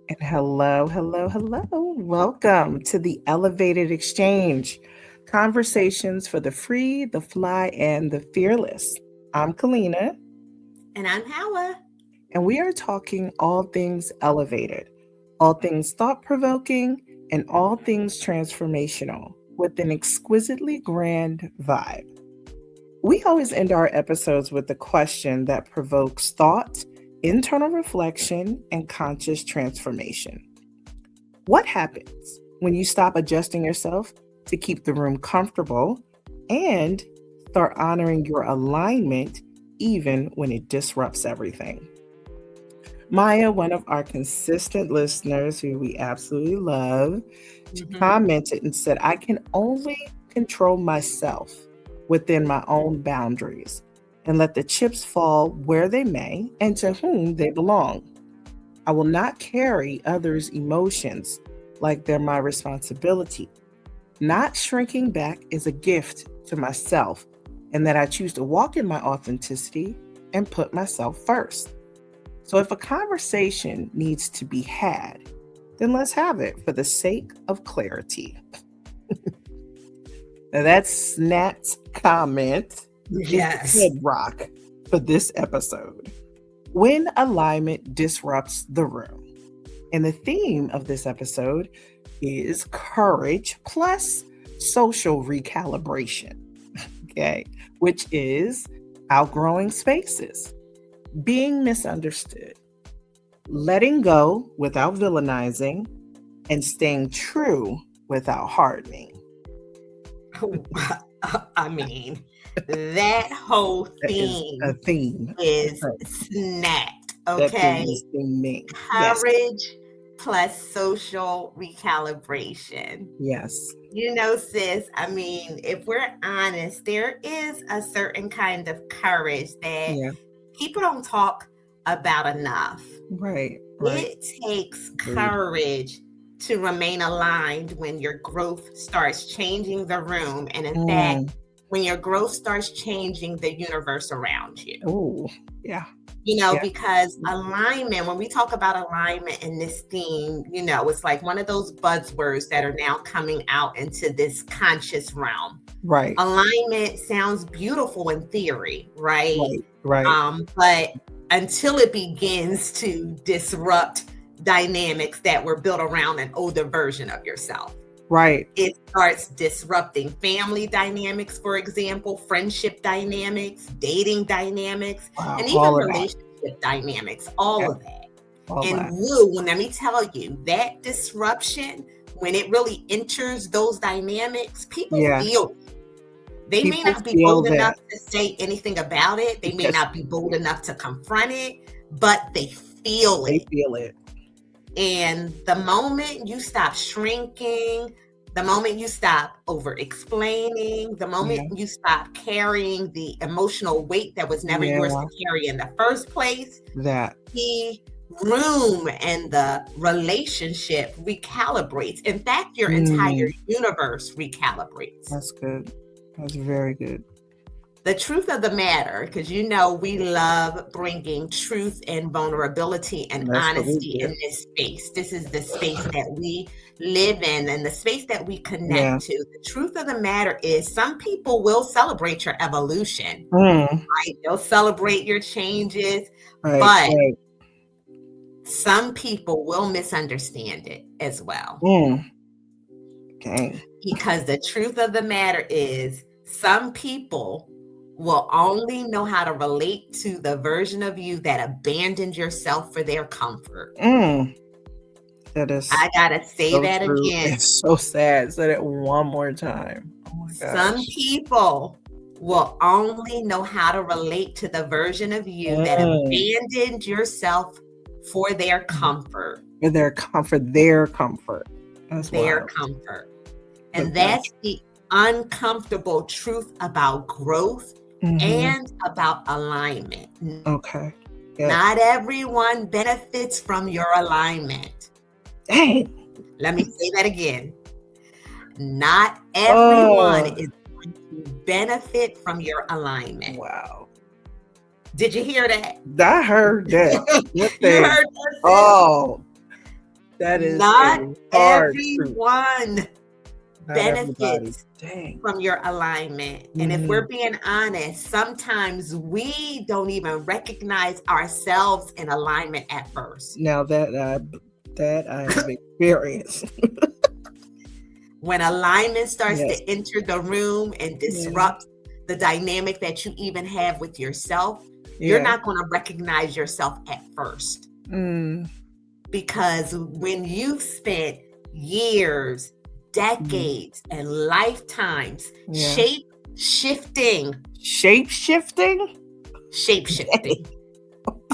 And hello, hello, hello. Welcome to the Elevated Exchange conversations for the free, the fly, and the fearless. I'm Kalina, And I'm Howard. and we are talking all things elevated, all things thought provoking, and all things transformational with an exquisitely grand vibe. We always end our episodes with a question that provokes thought, internal reflection, and conscious transformation. What happens when you stop adjusting yourself to keep the room comfortable and start honoring your alignment even when it disrupts everything? Maya, one of our consistent listeners who we absolutely love, commented and said, I can only control myself within my own boundaries and let the chips fall where they may and to whom they belong. I will not carry others' emotions like they're my responsibility. Not shrinking back is a gift to myself, and that I choose to walk in my authenticity and put myself first. So if a conversation needs to be had, then let's have it for the sake of clarity. Now that's Snap's comment. Yes. Head rock for this episode. When alignment disrupts the room. And the theme of this episode is courage plus social recalibration, okay, which is outgrowing spaces, being misunderstood, letting go without villainizing, and staying true without hardening. I mean, that whole theme a theme is snapped, that okay? is theming. Courage plus social recalibration. Yes. You know, sis, I mean, if we're honest, there is a certain kind of courage that people don't talk about enough. Right. It takes courage to remain aligned when your growth starts changing the room. And in fact, when your growth starts changing the universe around you. Oh, yeah. You know, because alignment, when we talk about alignment in this theme, you know, it's like one of those buzzwords that are now coming out into this conscious realm. Right. Alignment sounds beautiful in theory, right? Right. But until it begins to disrupt dynamics that were built around an older version of yourself. Right. It starts disrupting family dynamics, for example, friendship dynamics, dating dynamics, and even relationship dynamics, all of that. Let me tell you, that disruption, when it really enters those dynamics, people feel it. They may not be bold enough to say anything about it. They may not be bold enough to confront it, but they feel it. They feel it. And the moment you stop shrinking, the moment you stop over-explaining, the moment you stop carrying the emotional weight that was never yours to carry in the first place, the room and the relationship recalibrates. In fact, your entire universe recalibrates. That's good. That's very good. The truth of the matter, because you know we love bringing truth and vulnerability and honesty in this space. This is the space that we live in and the space that we connect to. The truth of the matter is some people will celebrate your evolution. Right? They'll celebrate your changes, but some people will misunderstand it as well. Okay. Because the truth of the matter is some people will only know how to relate to the version of you that abandoned yourself for their comfort. That is. I gotta say that again. It's so sad. Say it one more time. Oh my gosh. Some people will only know how to relate to the version of you that abandoned yourself for their comfort. For their comfort. That's their comfort. And that's the uncomfortable truth about growth and about alignment. Okay. Not everyone benefits from your alignment. Dang. Let me say that again. Not everyone is going to benefit from your alignment. Wow. Did you hear that? I heard that. You heard that? Oh. That is Not a hard truth. everyone Not everybody. benefits Dang. from your alignment. And if we're being honest, sometimes we don't even recognize ourselves in alignment at first. Now that I have experienced. When alignment starts to enter the room and disrupt the dynamic that you even have with yourself, you're not going to recognize yourself at first. Because when you've spent years, decades, and lifetimes shape-shifting.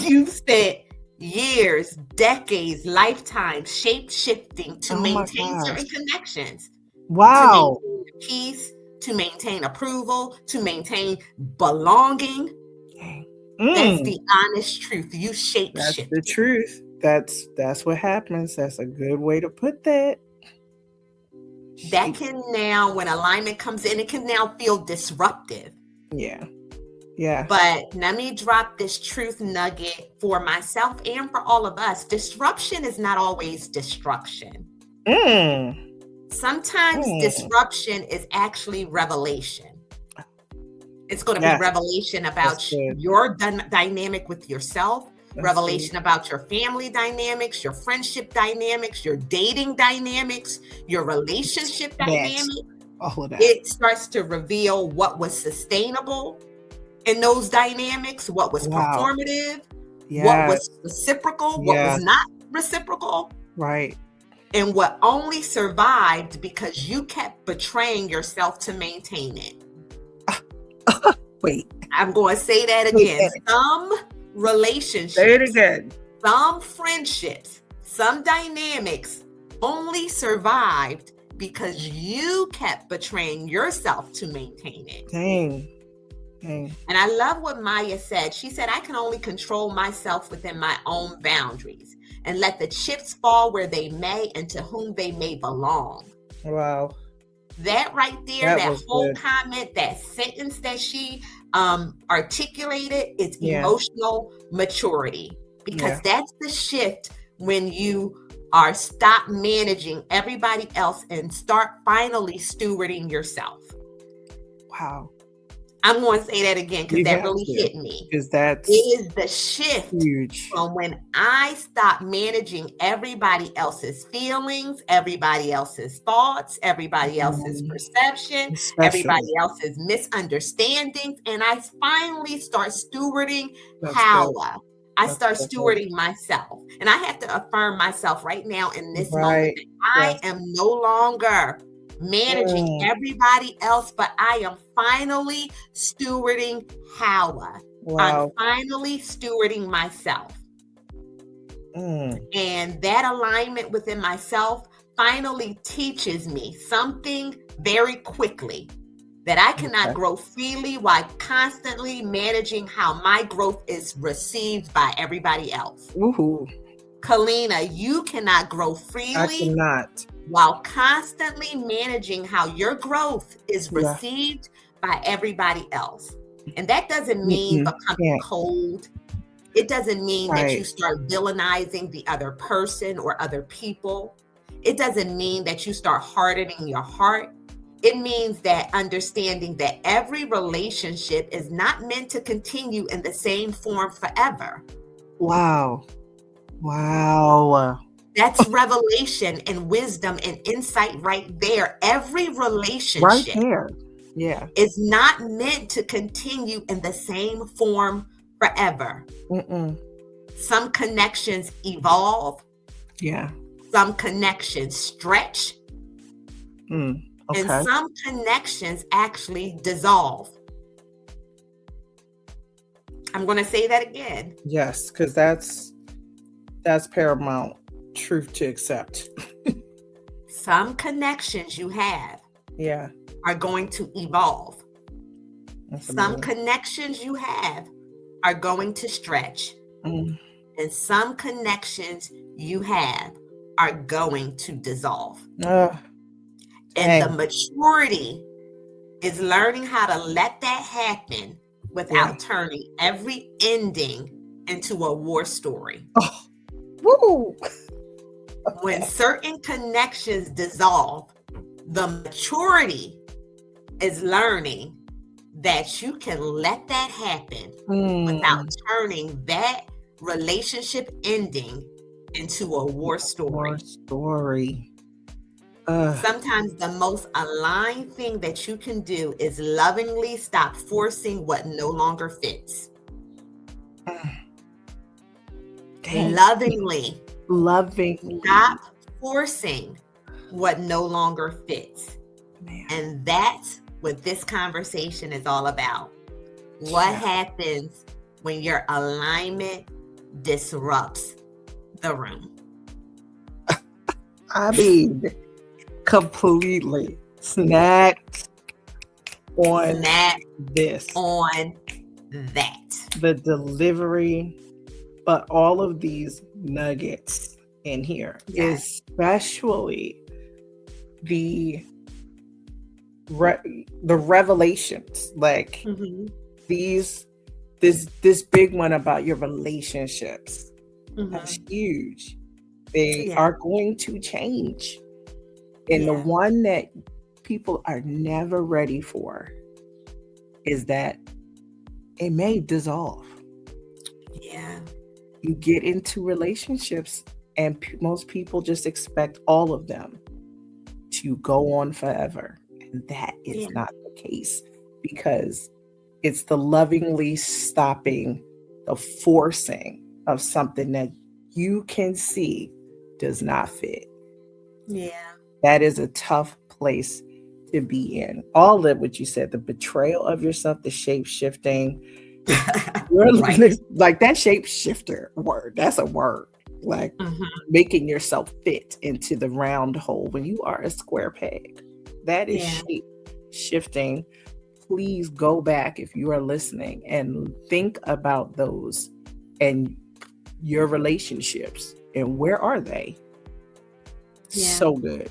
You've spent years, decades, lifetimes shape-shifting to maintain certain connections. Wow. To maintain peace, to maintain approval, to maintain belonging. That's the honest truth. You shape-shift. That's the truth. That's what happens. That's a good way to put that. That can now, when alignment comes in, it can now feel disruptive. Yeah. But let me drop this truth nugget for myself and for all of us. Disruption is not always destruction. Sometimes disruption is actually revelation. It's going to be revelation about your dynamic with yourself, revelation about your family dynamics, your friendship dynamics, your dating dynamics, your relationship dynamics. All of that. It starts to reveal what was sustainable in those dynamics, what was performative, what was reciprocal, what was not reciprocal. Right. And what only survived because you kept betraying yourself to maintain it. Wait. I'm going to say that again. Some relationships. Say it again. Some friendships, some dynamics only survived because you kept betraying yourself to maintain it. Dang. And I love what Maya said. She said, I can only control myself within my own boundaries and let the chips fall where they may and to whom they may belong. Wow. That right there, that whole comment, that sentence that she articulated is emotional maturity. Because that's the shift when you are stop managing everybody else and start finally stewarding yourself. Wow. I'm going to say that again because that really hit me. Because it is the shift huge. From when I stop managing everybody else's feelings, everybody else's thoughts, everybody else's perception, everybody else's misunderstandings, and I finally start stewarding I start stewarding myself. And I have to affirm myself right now in this moment that I am no longer managing everybody else, but I am finally stewarding Hawa. I'm finally stewarding myself. And that alignment within myself finally teaches me something very quickly, that I cannot grow freely while constantly managing how my growth is received by everybody else. Ooh. Kalina, you cannot grow freely. I cannot. While constantly managing how your growth is received by everybody else. And that doesn't mean becoming cold. It doesn't mean that you start villainizing the other person or other people. It doesn't mean that you start hardening your heart. It means that understanding that every relationship is not meant to continue in the same form forever. Wow. That's revelation and wisdom and insight right there. Every relationship is not meant to continue in the same form forever. Some connections evolve. Some connections stretch. And some connections actually dissolve. I'm going to say that again. Yes, because that's paramount truth to accept. Some connections you have are going to evolve. Some connections you have are going to stretch. And some connections you have are going to dissolve. And the maturity is learning how to let that happen without turning every ending into a war story. Woo! When certain connections dissolve, the maturity is learning that you can let that happen without turning that relationship ending into a war story. Sometimes the most aligned thing that you can do is lovingly stop forcing what no longer fits. Lovingly stop forcing what no longer fits. And that's what this conversation is all about. What happens when your alignment disrupts the room? I mean, completely snapped on this. On that. The delivery, but all of these nuggets in here, especially the revelations, like this big one about your relationships. That's huge. They are going to change. And the one that people are never ready for is that it may dissolve. You get into relationships and most people just expect all of them to go on forever. And that is not the case, because it's the lovingly stopping the forcing of something that you can see does not fit. That is a tough place to be in. All of what you said, the betrayal of yourself, the shape shifting, like that shape shifter word, that's a word. Like making yourself fit into the round hole when you are a square peg. That is shape shifting. Please go back, if you are listening, and think about those and your relationships and where are they. So good.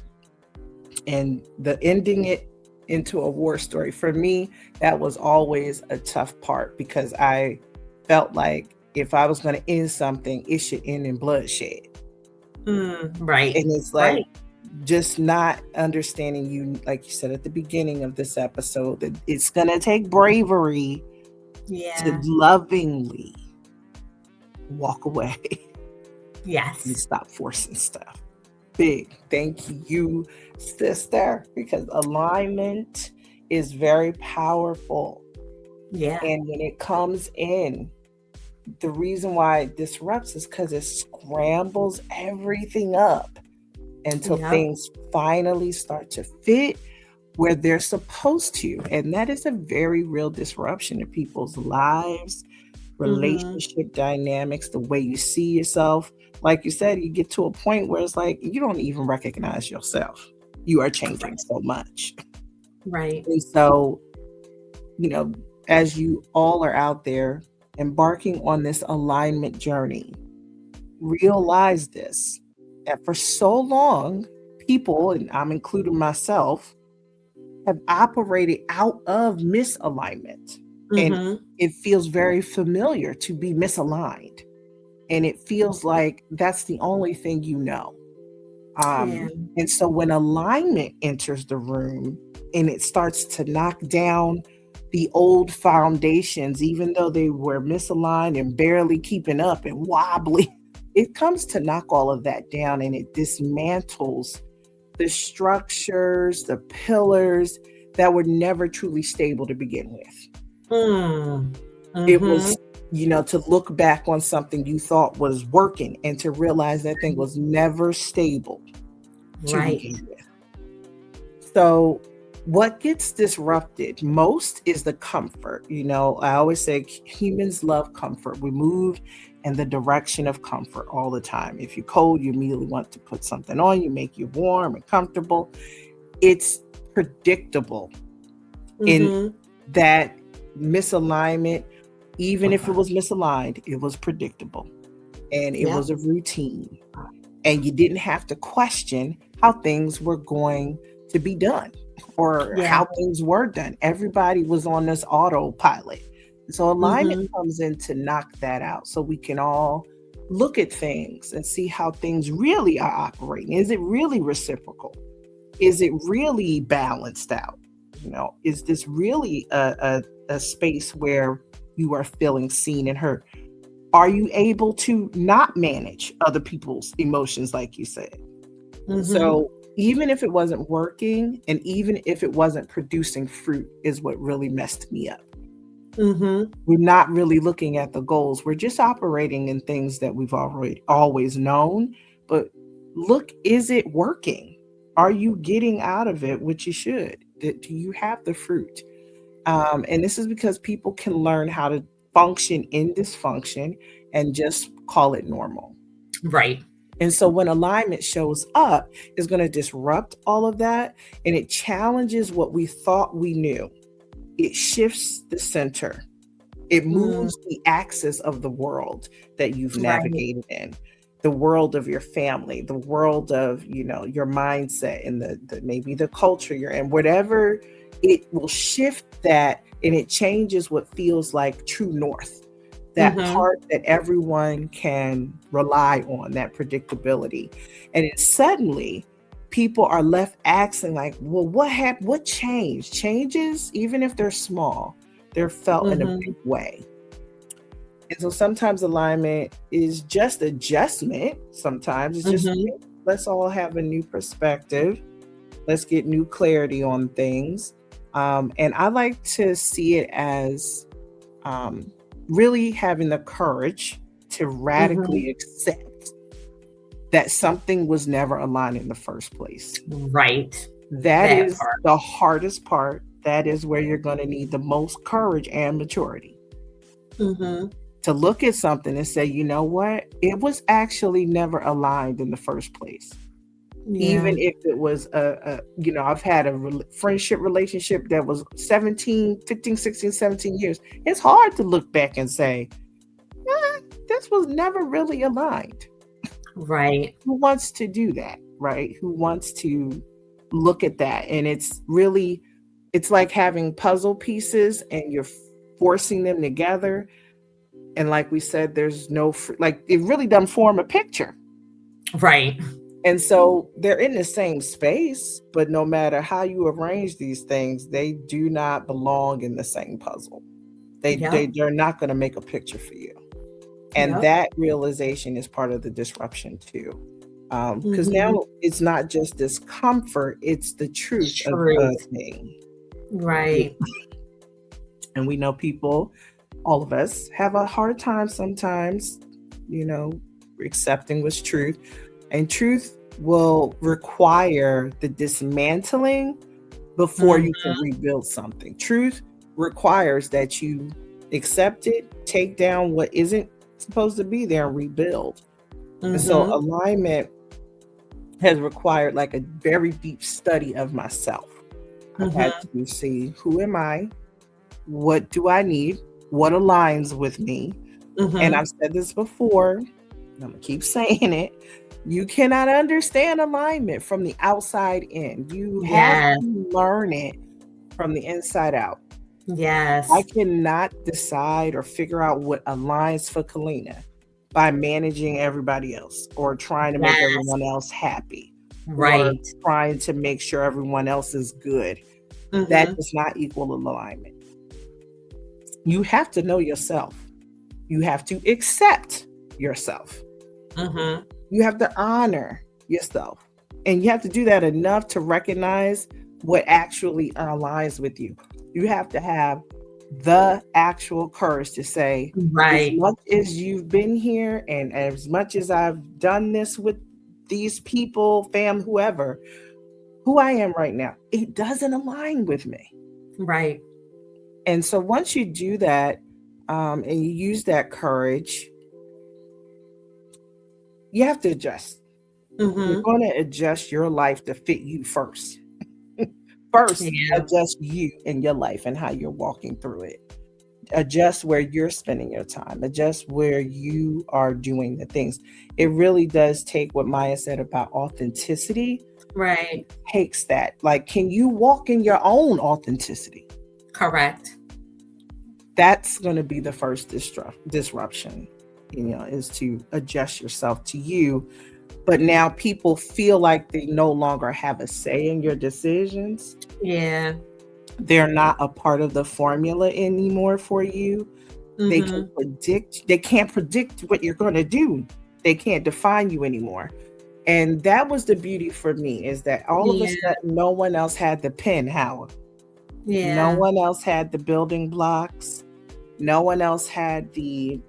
And the ending it into a war story, for me, that was always a tough part, because I felt like if I was going to end something, it should end in bloodshed. Right. And it's like just not understanding, you, like you said at the beginning of this episode, that it's going to take bravery to lovingly walk away. And stop forcing stuff. Big thank you, sister, because alignment is very powerful. And when it comes in, the reason why it disrupts is because it scrambles everything up until things finally start to fit where they're supposed to. And that is a very real disruption to people's lives, relationship dynamics, the way you see yourself. Like you said, you get to a point where it's like you don't even recognize yourself. You are changing so much. And so, as you all are out there embarking on this alignment journey, realize this, that for so long, people, and I'm including myself, have operated out of misalignment. And it feels very familiar to be misaligned. And it feels like that's the only thing you know. And so when alignment enters the room and it starts to knock down the old foundations, even though they were misaligned and barely keeping up and wobbly, it comes to knock all of that down, and it dismantles the structures, the pillars that were never truly stable to begin with. It was, to look back on something you thought was working and to realize that thing was never stable to begin with. So what gets disrupted most is the comfort. I always say humans love comfort. We move in the direction of comfort all the time. If you're cold, you immediately want to put something on, you make you warm and comfortable. It's predictable in that misalignment. Even if it was misaligned, it was predictable and it was a routine, and you didn't have to question how things were going to be done or how things were done. Everybody was on this autopilot. So alignment comes in to knock that out so we can all look at things and see how things really are operating. Is it really reciprocal? Is it really balanced out? Is this really a space where you are feeling seen and heard? Are you able to not manage other people's emotions, like you said? Mm-hmm. So even if it wasn't working, and even if it wasn't producing fruit, is what really messed me up. Mm-hmm. We're not really looking at the goals. We're just operating in things that we've always known. But look, is it working? Are you getting out of it what you should? Do you have the fruit? And this is because people can learn how to function in dysfunction and just call it normal. Right. And so when alignment shows up, it's going to disrupt all of that, and it challenges what we thought we knew. It shifts the center. It moves the axis of the world that you've navigated in, the world of your family, the world of, your mindset, and the maybe the culture you're in, whatever. It will shift that, and it changes what feels like true north, that part that everyone can rely on, that predictability. And it suddenly, people are left asking like, well, what happened? What changed? Changes, even if they're small, they're felt in a big way. And so sometimes alignment is just adjustment. Sometimes it's just, let's all have a new perspective. Let's get new clarity on things. And I like to see it as really having the courage to radically accept that something was never aligned in the first place. Right. That is part. The hardest part. That is where you're going to need the most courage and maturity. To look at something and say, you know what? It was actually never aligned in the first place. Yeah. Even if it was I've had a friendship relationship that was 15, 16, 17 years. It's hard to look back and say, this was never really aligned. Right. Who wants to do that, right? Who wants to look at that? And it's like having puzzle pieces and you're forcing them together. And like we said, there's no, it really doesn't form a picture. Right. And so they're in the same space, but no matter how you arrange these things, they do not belong in the same puzzle. They're not going to make a picture for you. And that realization is part of the disruption too. Because now it's not just discomfort, it's the truth of the thing. Right. And we know people, all of us, have a hard time sometimes, accepting what's truth. And truth will require the dismantling before you can rebuild something. Truth requires that you accept it, take down what isn't supposed to be there, and rebuild. And so alignment has required like a very deep study of myself. I've had to see, who am I? What do I need? What aligns with me? And I've said this before, and I'm going to keep saying it. You cannot understand alignment from the outside in. You have to learn it from the inside out. Yes. I cannot decide or figure out what aligns for Kalina by managing everybody else or trying to make everyone else happy. Right. Or trying to make sure everyone else is good. That does not equal alignment. You have to know yourself. You have to accept yourself. You have to honor yourself. And you have to do that enough to recognize what actually aligns with you. You have to have the actual courage to say, as much as you've been here and as much as I've done this with these people, fam, whoever, who I am right now, it doesn't align with me. Right. And so once you do that, and you use that courage, you have to adjust. You're going to adjust your life to fit you first. Adjust you and your life and how you're walking through it. Adjust where you're spending your time. Adjust where you are doing the things. It really does take what Maya said about authenticity. Right. It takes that. Like, can you walk in your own authenticity? Correct. That's going to be the first disruption. is to adjust yourself to you. But now people feel like they no longer have a say in your decisions. Yeah. They're not a part of the formula anymore for you. They can't predict what you're going to do. They can't define you anymore. And that was the beauty for me, is that all of a sudden, no one else had the pen, Howard. Yeah. No one else had the building blocks. No one else had the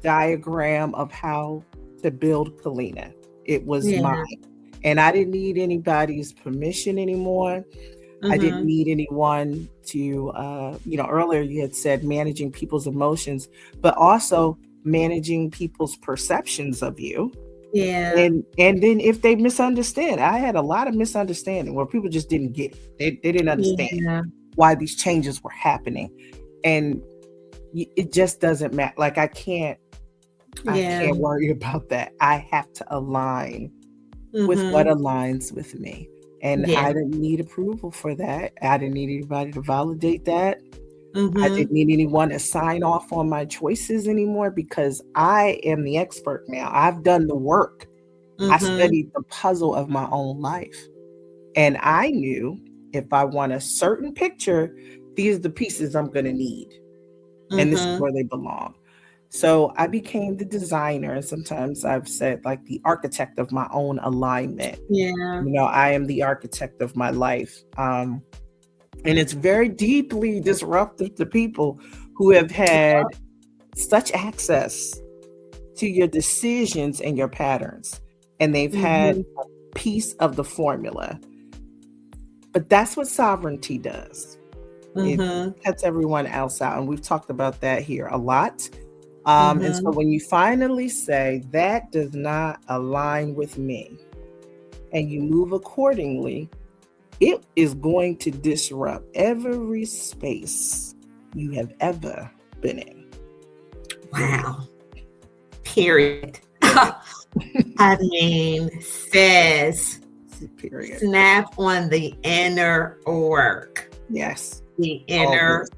diagram of how to build Kalina. It was mine. And I didn't need anybody's permission anymore. I didn't need anyone to, earlier you had said managing people's emotions, but also managing people's perceptions of you. Yeah. And then if they misunderstand, I had a lot of misunderstanding where people just didn't get it. They didn't understand why these changes were happening. And it just doesn't matter. Like I can't worry about that. I have to align with what aligns with me. And I didn't need approval for that. I didn't need anybody to validate that. I didn't need anyone to sign off on my choices anymore, because I am the expert now. I've done the work. I studied the puzzle of my own life. And I knew if I want a certain picture, these are the pieces I'm going to need. And this is where they belong. So I became the designer. Sometimes I've said like the architect of my own alignment. Yeah. I am the architect of my life. And it's very deeply disruptive to people who have had such access to your decisions and your patterns. And they've had a piece of the formula. But that's what sovereignty does. It cuts everyone else out. And we've talked about that here a lot. And so when you finally say that does not align with me and you move accordingly, it is going to disrupt every space you have ever been in. Wow. Period. I mean, sis, period. Snap on the inner work. Yes. The inner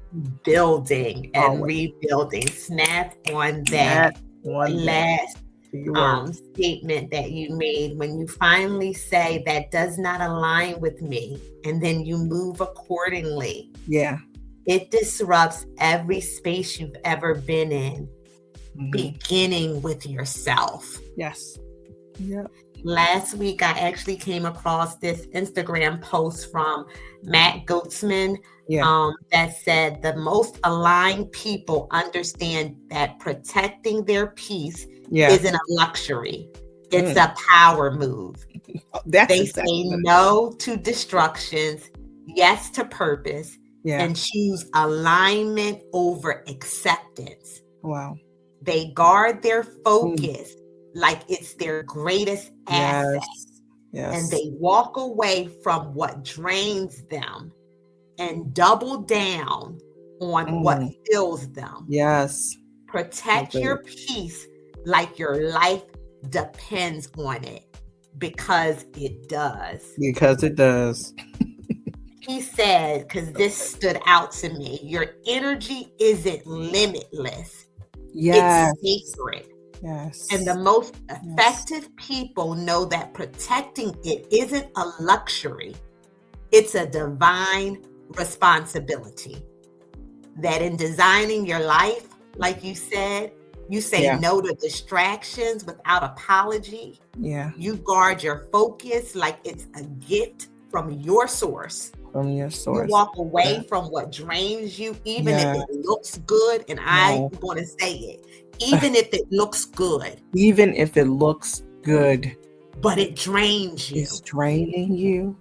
building and rebuilding. Snap on that last statement that you made when you finally say that does not align with me, and then you move accordingly. Yeah. It disrupts every space you've ever been in, beginning with yourself. Yes. Yeah. Last week, I actually came across this Instagram post from Matt Goetzman that said the most aligned people understand that protecting their peace isn't a luxury. It's a power move. They say no to destructions, yes to purpose, and choose alignment over acceptance. Wow. They guard their focus like it's their greatest asset. Yes. And they walk away from what drains them and double down on what fills them. Yes. Protect your peace like your life depends on it, because it does. Because it does. He said, because this stood out to me, your energy isn't limitless. Yes. It's sacred. Yes. And the most effective people know that protecting it isn't a luxury. It's a divine responsibility. That in designing your life, like you said, you say no to distractions without apology. Yeah. You guard your focus like it's a gift from your source. From your source. You walk away from what drains you, even if it looks good. And I want to say it. Even if it looks good. Even if it looks good. But it drains you. It's draining you.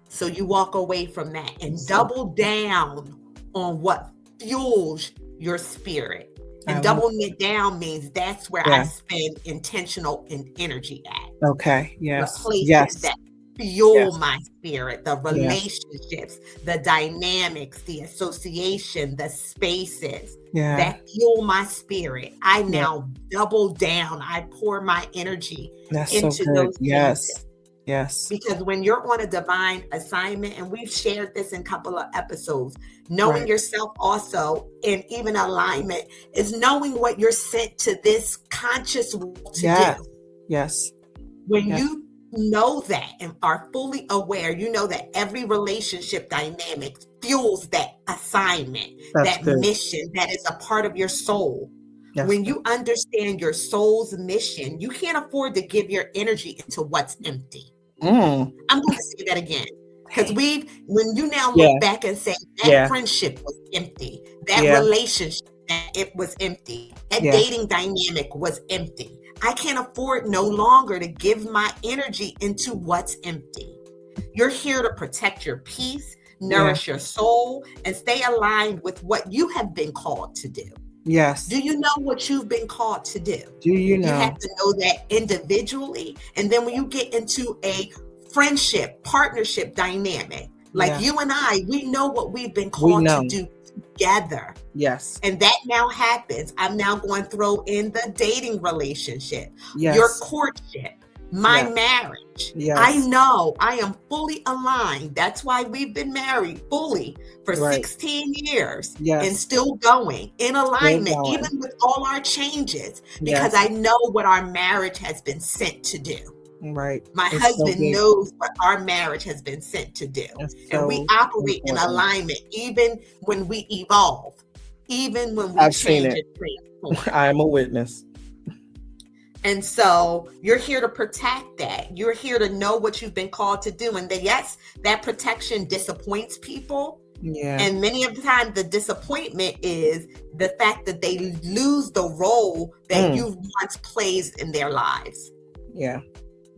So you walk away from that and double down on what fuels your spirit. And doubling it down means that's where I spend intentional energy at. Okay. Yes. The places that fuel my spirit, the relationships, the dynamics, the association, the spaces that fuel my spirit. I now double down. I pour my energy into those spaces. Yes. Because when you're on a divine assignment, and we've shared this in a couple of episodes, knowing yourself also, and even alignment, is knowing what you're sent to this conscious world to do. Yes. When you know that and are fully aware, you know that every relationship dynamic fuels that assignment, that mission that is a part of your soul. When you understand your soul's mission, you can't afford to give your energy into what's empty. I'm going to say that again. Because when you now look back and say that friendship was empty, that relationship, that it was empty, that dating dynamic was empty. I can't afford no longer to give my energy into what's empty. You're here to protect your peace, nourish your soul, and stay aligned with what you have been called to do. Yes. Do you know what you've been called to do? Do you know? You have to know that individually. And then when you get into a friendship, partnership dynamic, like you and I, we know what we've been called to do together. Yes. And that now happens. I'm now going to throw in the dating relationship, your courtship, my marriage. I know I am fully aligned. That's why we've been married fully for 16 years and still going in alignment, even with all our changes, because I know what our marriage has been sent to do. Right. My husband knows what our marriage has been sent to do. And we operate in alignment even when we evolve, even when we change and transform. I am a witness. And so you're here to protect that. You're here to know what you've been called to do. And that protection disappoints people. Yeah. And many of the time, the disappointment is the fact that they lose the role that you once played in their lives. Yeah.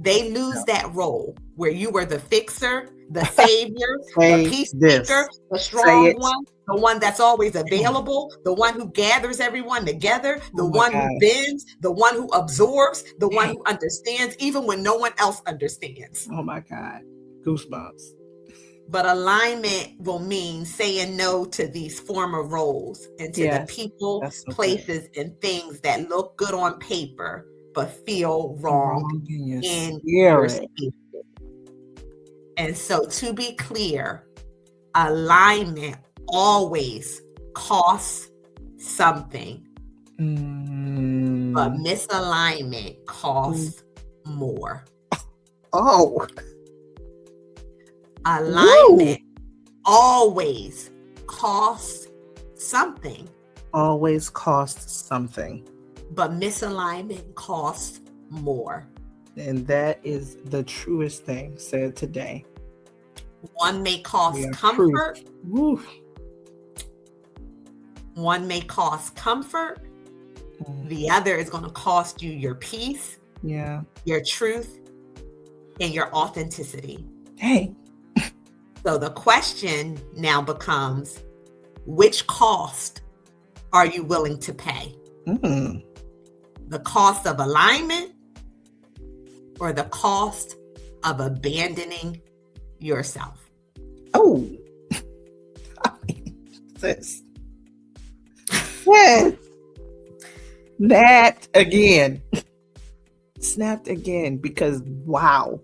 They lose that role where you were the fixer, the savior, the peacemaker, the strong one, the one that's always available, the one who gathers everyone together, the one who bends, the one who absorbs, the one who understands, even when no one else understands. Oh my God. Goosebumps. But alignment will mean saying no to these former roles and to the people, places, and things that look good on paper but feel wrong in your spirit. And so, to be clear, alignment always costs something, but misalignment costs more. Oh. Alignment always costs something. Always costs something. But misalignment costs more. And that is the truest thing said today. One may cost comfort. One may cost comfort. The other is going to cost you your peace, your truth, and your authenticity. Hey. So the question now becomes, which cost are you willing to pay? The cost of alignment or the cost of abandoning yourself? Oh, sis. Yes. That again. Snapped again, because wow,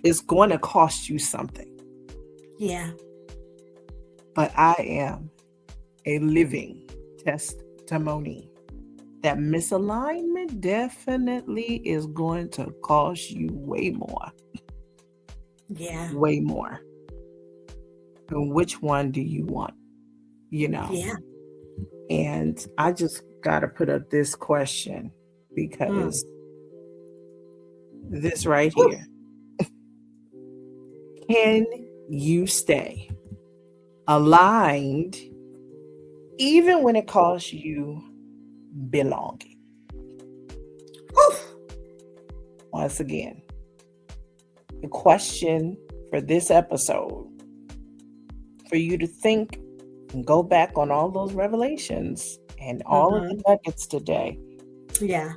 it's going to cost you something. Yeah. But I am a living testimony that misalignment definitely is going to cost you way more. Yeah. Way more. And which one do you want? Yeah. And I just got to put up this question, because this right here. Can you stay aligned even when it costs you belonging? Once again, the question for this episode, for you to think and go back on all those revelations and all of the nuggets today. Yeah.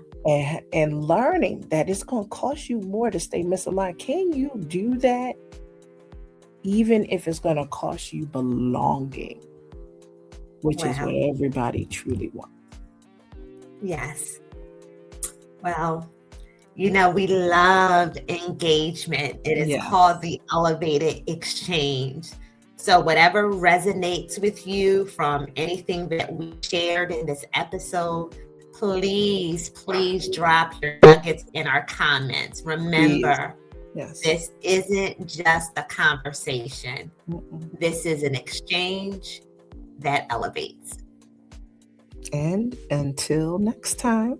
And learning that it's going to cost you more to stay misaligned. Can you do that even if it's going to cost you belonging, which is what everybody truly wants? Yes. Well, We love engagement. It is called the elevated exchange. So whatever resonates with you from anything that we shared in this episode, please drop your nuggets in our comments. Remember, this isn't just a conversation. This is an exchange that elevates. And until next time.